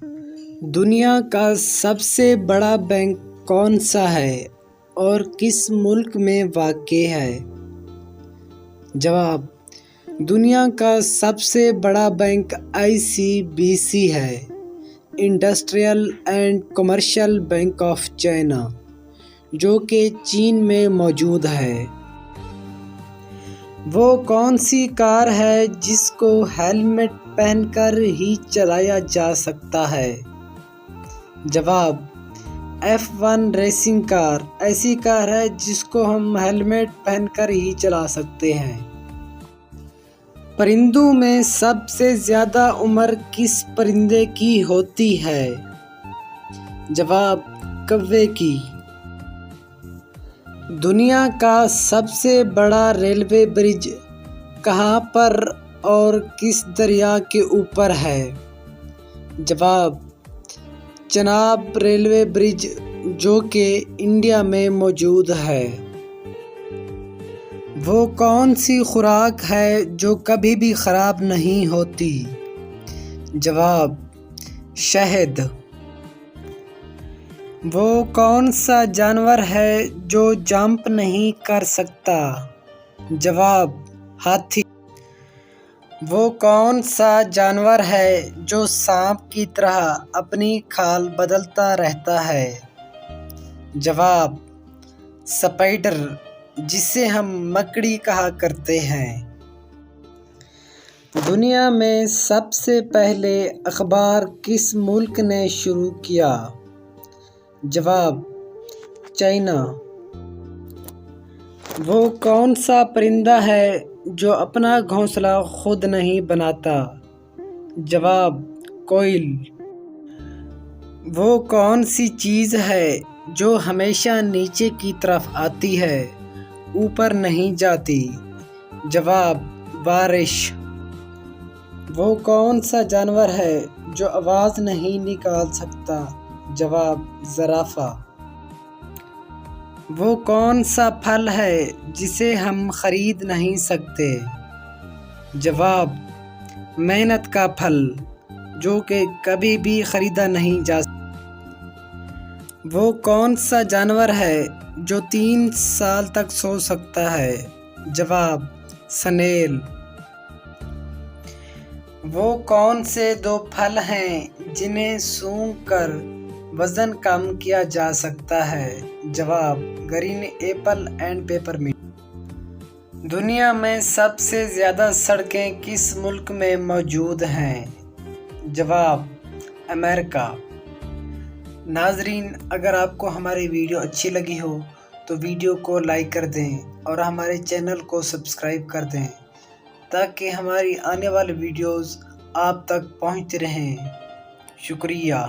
دنیا کا سب سے بڑا بینک کون سا ہے اور کس ملک میں واقع ہے؟ جواب: دنیا کا سب سے بڑا بینک ICBC ہے، industrial and commercial bank of China, جو کہ چین میں موجود ہے۔ وہ کون سی کار ہے جس کو ہیلمٹ پہن کر ہی چلایا جا سکتا ہے؟ جواب: F1 ریسنگ کار ایسی کار ہے جس کو ہم ہیلمٹ پہن کر ہی چلا سکتے ہیں۔ پرندوں میں سب سے زیادہ عمر کس پرندے کی ہوتی ہے؟ جواب: کوے کی۔ دنیا کا سب سے بڑا ریلوے برج کہاں پر اور کس دریا کے اوپر ہے؟ جواب: چناب ریلوے برج، جو کہ انڈیا میں موجود ہے۔ وہ کون سی خوراک ہے جو کبھی بھی خراب نہیں ہوتی؟ جواب: شہد۔ وہ کون سا جانور ہے جو جمپ نہیں کر سکتا؟ جواب: ہاتھی۔ وہ کون سا جانور ہے جو سانپ کی طرح اپنی کھال بدلتا رہتا ہے؟ جواب: سپائڈر، جسے ہم مکڑی کہا کرتے ہیں۔ دنیا میں سب سے پہلے اخبار کس ملک نے شروع کیا؟ جواب: چائنا۔ وہ کون سا پرندہ ہے جو اپنا گھونسلہ خود نہیں بناتا؟ جواب: کوئل۔ وہ کون سی چیز ہے جو ہمیشہ نیچے کی طرف آتی ہے، اوپر نہیں جاتی؟ جواب: بارش۔ وہ کون سا جانور ہے جو آواز نہیں نکال سکتا؟ جواب: زرافہ۔ وہ کون سا پھل ہے جسے ہم خرید نہیں سکتے؟ جواب: محنت کا پھل، جو کہ کبھی بھی خریدا نہیں جا سکتا۔ وہ کون سا جانور ہے جو 3 سال تک سو سکتا ہے؟ جواب: سنیل۔ وہ کون سے 2 پھل ہیں جنہیں سونگھ کر وزن کم کیا جا سکتا ہے؟ جواب: green apple and paper minute. دنیا میں سب سے زیادہ سڑکیں کس ملک میں موجود ہیں؟ جواب: امریکہ۔ ناظرین، اگر آپ کو ہماری ویڈیو اچھی لگی ہو تو ویڈیو کو لائک کر دیں اور ہمارے چینل کو سبسکرائب کر دیں تاکہ ہماری آنے والی ویڈیوز آپ تک پہنچتی رہیں۔ شکریہ۔